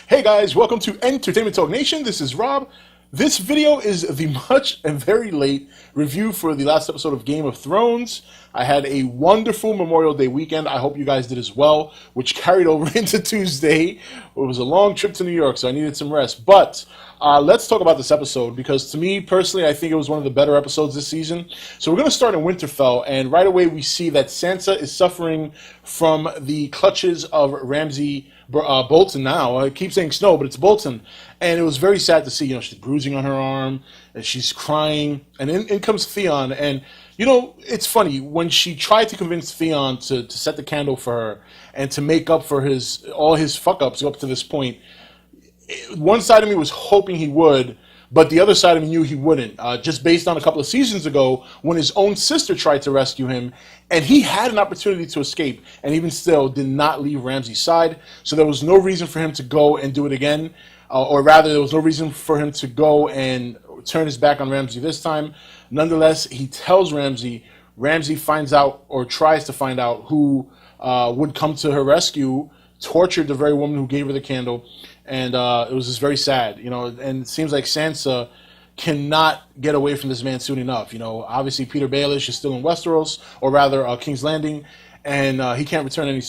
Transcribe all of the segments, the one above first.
Hey guys, welcome to Entertainment Talk Nation. This is Rob. This video is the much and very late review for the last episode of Game of Thrones. I had a wonderful Memorial Day weekend. I hope you guys did as well, which carried over into Tuesday. It was a long trip to New York, so I needed some rest. But let's talk about this episode, because to me personally, I think it was one of the better episodes this season. So we're going to start in Winterfell, and right away we see that Sansa is suffering from the clutches of Ramsey Bolton now. I keep saying Snow, but it's Bolton. And it was very sad to see, she's bruising on her arm, and she's crying, and in comes Theon. And, it's funny, when she tried to convince Theon to set the candle for her and to make up for all his fuck-ups up to this point, one side of me was hoping he would, but the other side of me knew he wouldn't, just based on a couple of seasons ago when his own sister tried to rescue him, and he had an opportunity to escape, and even still did not leave Ramsey's side. So there was no reason for him to go and do it again, or rather, there was no reason for him to go and turn his back on Ramsey this time. Nonetheless, he tells Ramsey. Ramsey finds out, or tries to find out, who would come to her rescue, tortured the very woman who gave her the candle, and it was just very sad, and it seems like Sansa cannot get away from this man soon enough. Obviously Peter Baelish is still in Westeros, or rather King's Landing, and he can't return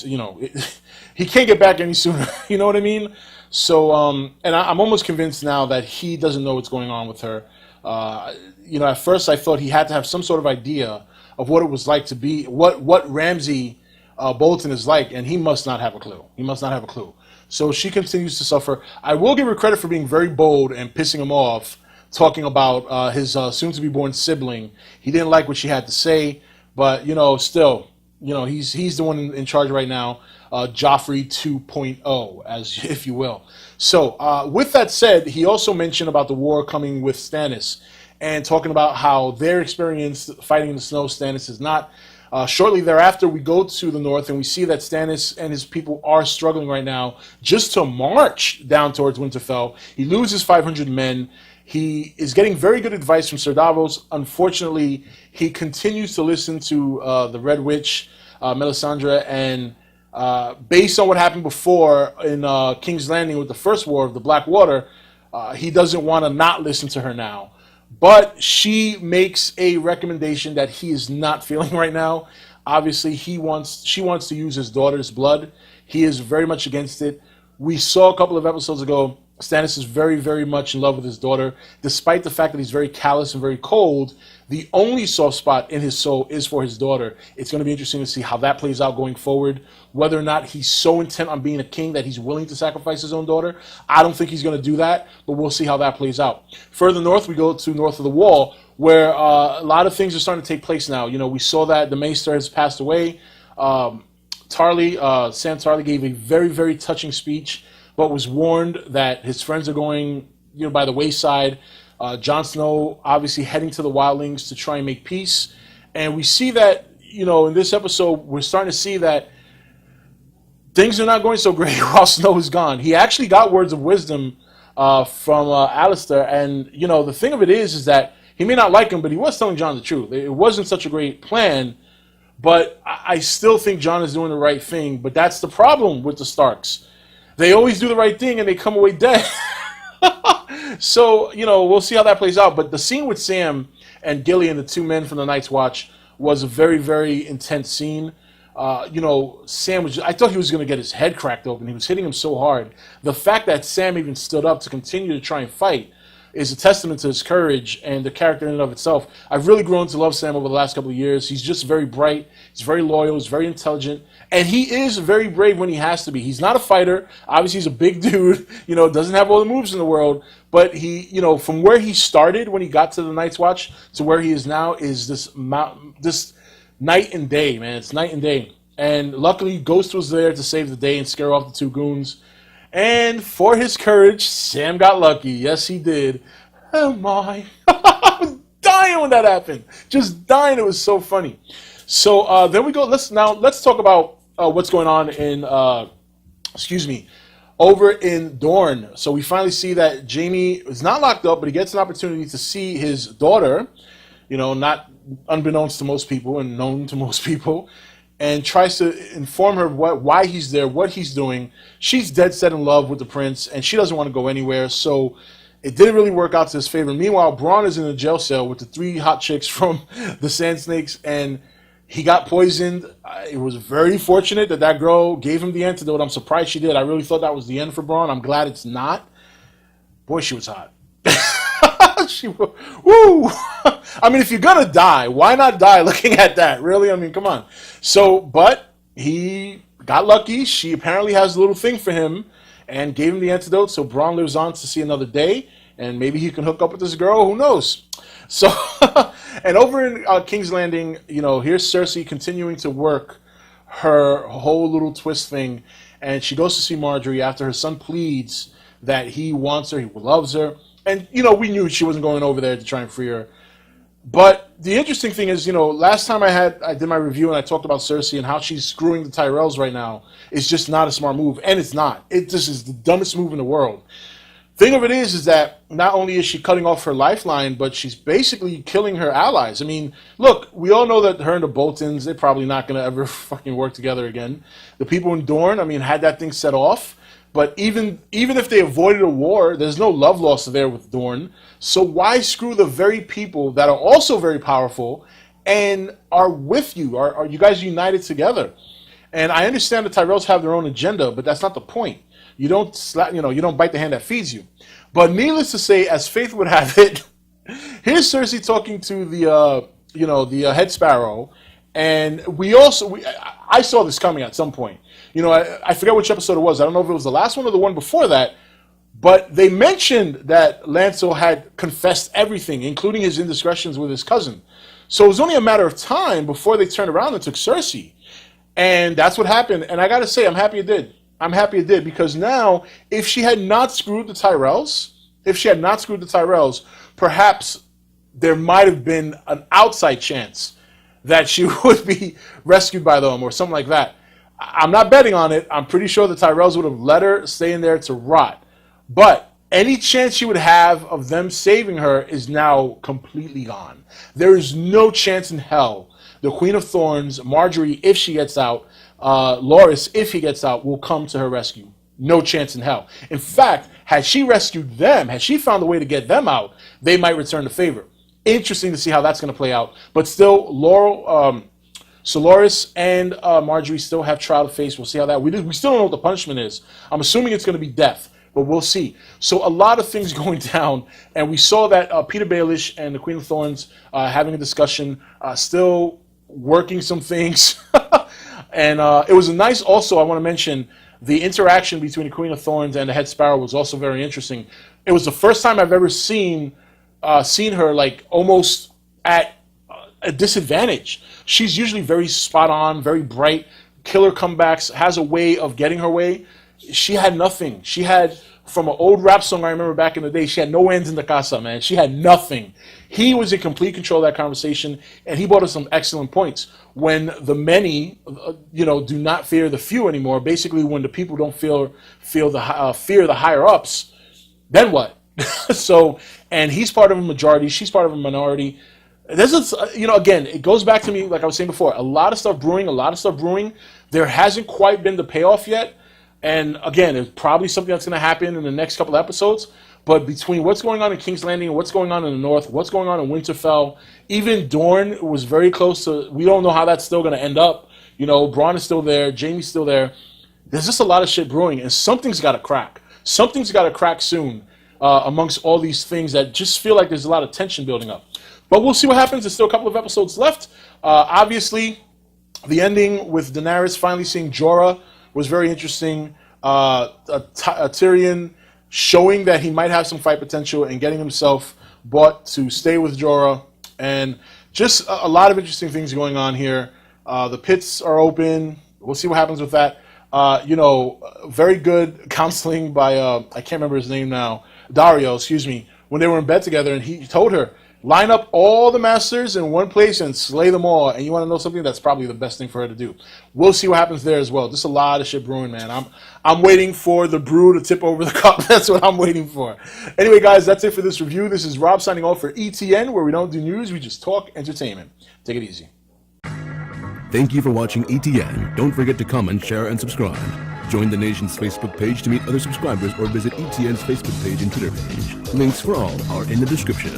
he can't get back any sooner, you know what I mean? So, and I'm almost convinced now that he doesn't know what's going on with her. At first I thought he had to have some sort of idea of what it was like to be, what Ramsey Bolton is like, and he must not have a clue. He must not have a clue. So she continues to suffer. I will give her credit for being very bold and pissing him off, talking about his soon-to-be-born sibling. He didn't like what she had to say, but, still, he's the one in charge right now, Joffrey 2.0, as if you will. So, with that said, he also mentioned about the war coming with Stannis, and talking about how their experience fighting in the snow, Stannis is not. Shortly thereafter, we go to the north, and we see that Stannis and his people are struggling right now just to march down towards Winterfell. He loses 500 men. He is getting very good advice from Sir Davos. Unfortunately, he continues to listen to the Red Witch, Melisandre, and based on what happened before in King's Landing with the First War of the Black Water, he doesn't want to not listen to her now. But she makes a recommendation that he is not feeling right now. Obviously, she wants to use his daughter's blood. He is very much against it. We saw a couple of episodes ago, Stannis is very, very much in love with his daughter. Despite the fact that he's very callous and very cold, the only soft spot in his soul is for his daughter. It's going to be interesting to see how that plays out going forward. Whether or not he's so intent on being a king that he's willing to sacrifice his own daughter, I don't think he's going to do that, but we'll see how that plays out. Further north, we go to north of the Wall, where a lot of things are starting to take place now. We saw that the Maester has passed away. Sam Tarly gave a very, very touching speech, but was warned that his friends are going, by the wayside. Jon Snow obviously heading to the Wildlings to try and make peace. And we see that, in this episode, we're starting to see that things are not going so great while Snow is gone. He actually got words of wisdom from Alistair. And, the thing of it is that he may not like him, but he was telling Jon the truth. It wasn't such a great plan, but I still think Jon is doing the right thing. But that's the problem with the Starks. They always do the right thing and they come away dead. So, we'll see how that plays out. But the scene with Sam and Gillian, the two men from the Night's Watch, was a very, very intense scene. Sam I thought he was going to get his head cracked open. He was hitting him so hard. The fact that Sam even stood up to continue to try and fight is a testament to his courage and the character in and of itself. I've really grown to love Sam over the last couple of years. He's just very bright. He's very loyal. He's very intelligent. And he is very brave when he has to be. He's not a fighter. Obviously, he's a big dude, doesn't have all the moves in the world. But he, from where he started when he got to the Night's Watch to where he is now is this night and day, man. It's night and day. And luckily, Ghost was there to save the day and scare off the two goons. And for his courage, Sam got lucky. Yes, he did. Oh, my. I was dying when that happened. Just dying. It was so funny. So then we go. Let's talk about what's going on in, over in Dorne. So we finally see that Jaime is not locked up, but he gets an opportunity to see his daughter, not unbeknownst to most people and known to most people. and tries to inform her why he's there, what he's doing. She's dead set in love with the prince, and she doesn't want to go anywhere, so it didn't really work out to his favor. Meanwhile, Braun is in a jail cell with the 3 hot chicks from the Sand Snakes, and he got poisoned. It was very fortunate that girl gave him the antidote. I'm surprised she did. I really thought that was the end for Braun. I'm glad it's not. Boy, she was hot. Woo! I mean, if you're gonna die, why not die looking at that? Really? I mean, come on. So, but he got lucky. She apparently has a little thing for him and gave him the antidote. So Braun lives on to see another day, and maybe he can hook up with this girl. Who knows? So, and over in King's Landing, you know, here's Cersei continuing to work her whole little twist thing, and she goes to see Marjorie after her son pleads that he wants her, he loves her. And, you know, we knew she wasn't going over there to try and free her. But the interesting thing is, you know, last time I did my review and I talked about Cersei and how she's screwing the Tyrells right now, it's just not a smart move. And it's not. It just is the dumbest move in the world. Thing of it is that not only is she cutting off her lifeline, but she's basically killing her allies. I mean, look, we all know that her and the Boltons, they're probably not going to ever fucking work together again. The people in Dorne, I mean, had that thing set off. But even if they avoided a war, there's no love lost there with Dorne. So why screw the very people that are also very powerful and are with you? Are you guys united together? And I understand the Tyrells have their own agenda, but that's not the point. You don't bite the hand that feeds you. But needless to say, as fate would have it, here's Cersei talking to the head sparrow, and I saw this coming at some point. You know, I forget which episode it was. I don't know if it was the last one or the one before that. But they mentioned that Lancel had confessed everything, including his indiscretions with his cousin. So it was only a matter of time before they turned around and took Cersei. And that's what happened. And I got to say, I'm happy it did. I'm happy it did. Because now, if she had not screwed the Tyrells, perhaps there might have been an outside chance that she would be rescued by them or something like that. I'm not betting on it. I'm pretty sure the Tyrells would have let her stay in there to rot. But any chance she would have of them saving her is now completely gone. There is no chance in hell the Queen of Thorns, Marjorie, if she gets out, Loras, if he gets out, will come to her rescue. No chance in hell. In fact, had she rescued them, had she found a way to get them out, they might return the favor. Interesting to see how that's going to play out. But still, Loras and Marjorie still have trial to face. We'll see how that... We still don't know what the punishment is. I'm assuming it's going to be death, but we'll see. So a lot of things going down, and we saw that Peter Baelish and the Queen of Thorns having a discussion, still working some things. And it was a nice... Also, I want to mention the interaction between the Queen of Thorns and the Head Sparrow was also very interesting. It was the first time I've ever seen her like almost at a disadvantage. She's usually very spot on, very bright, killer comebacks, has a way of getting her way. She had nothing. She had, from an old rap song I remember back in the day, she had no ends in the casa, man. She had nothing. He was in complete control of that conversation, and he brought us some excellent points. When the many, do not fear the few anymore, basically when the people don't fear the higher ups, then what? So, and he's part of a majority, she's part of a minority. This is, again, it goes back to me, like I was saying before, a lot of stuff brewing. There hasn't quite been the payoff yet. And again, it's probably something that's going to happen in the next couple of episodes. But between what's going on in King's Landing and what's going on in the North, what's going on in Winterfell, even Dorne was very close to, we don't know how that's still going to end up. Braun is still there, Jaime's still there. There's just a lot of shit brewing, and something's got to crack. Something's got to crack soon amongst all these things that just feel like there's a lot of tension building up. But we'll see what happens. There's still a couple of episodes left. Obviously, the ending with Daenerys finally seeing Jorah was very interesting. Tyrion showing that he might have some fight potential and getting himself bought to stay with Jorah. And just a lot of interesting things going on here. The pits are open. We'll see what happens with that. Very good counseling by, I can't remember his name now, Dario, when they were in bed together, and he told her, line up all the masters in one place and slay them all. And you want to know something? That's probably the best thing for her to do. We'll see what happens there as well. Just a lot of shit brewing, man. I'm waiting for the brew to tip over the cup. That's what I'm waiting for. Anyway, guys, that's it for this review. This is Rob signing off for ETN, where we don't do news. We just talk entertainment. Take it easy. Thank you for watching ETN. Don't forget to comment, share, and subscribe. Join the nation's Facebook page to meet other subscribers or visit ETN's Facebook page and Twitter page. Links for all are in the description.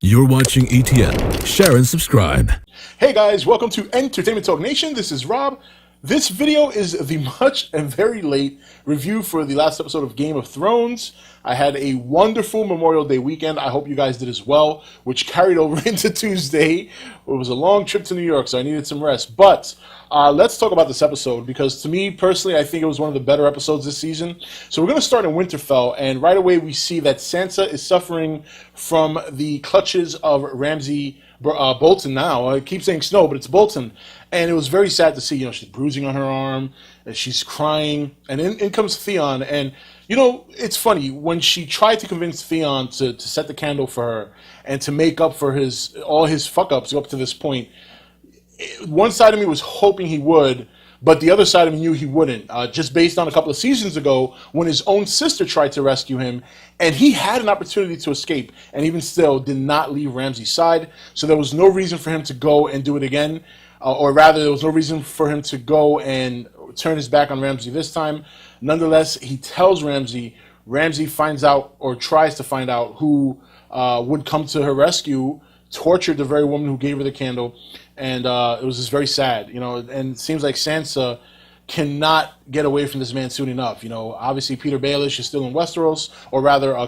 You're watching ETN. Share and subscribe. Hey guys, welcome to Entertainment Talk Nation. This is Rob. This video is the much and very late review for the last episode of Game of Thrones. I had a wonderful Memorial Day weekend. I hope you guys did as well, which carried over into Tuesday. It was a long trip to New York, so I needed some rest. But let's talk about this episode, because to me personally, I think it was one of the better episodes this season. So we're going to start in Winterfell, and right away we see that Sansa is suffering from the clutches of Ramsey Bolton now. I keep saying Snow, but it's Bolton. And it was very sad to see, she's bruising on her arm, and she's crying, and in comes Theon. And, it's funny, when she tried to convince Theon to set the candle for her and to make up for all his fuck-ups up to this point, one side of me was hoping he would, but the other side of me knew he wouldn't, just based on a couple of seasons ago when his own sister tried to rescue him, and he had an opportunity to escape, and even still did not leave Ramsey's side. So there was no reason for him to go and do it again, or rather, there was no reason for him to go and turn his back on Ramsey this time. Nonetheless, he tells Ramsey. Ramsey finds out, or tries to find out, who would come to her rescue, tortured the very woman who gave her the candle, and it was just very sad, and it seems like Sansa cannot get away from this man soon enough. Obviously Peter Baelish is still in Westeros, or rather King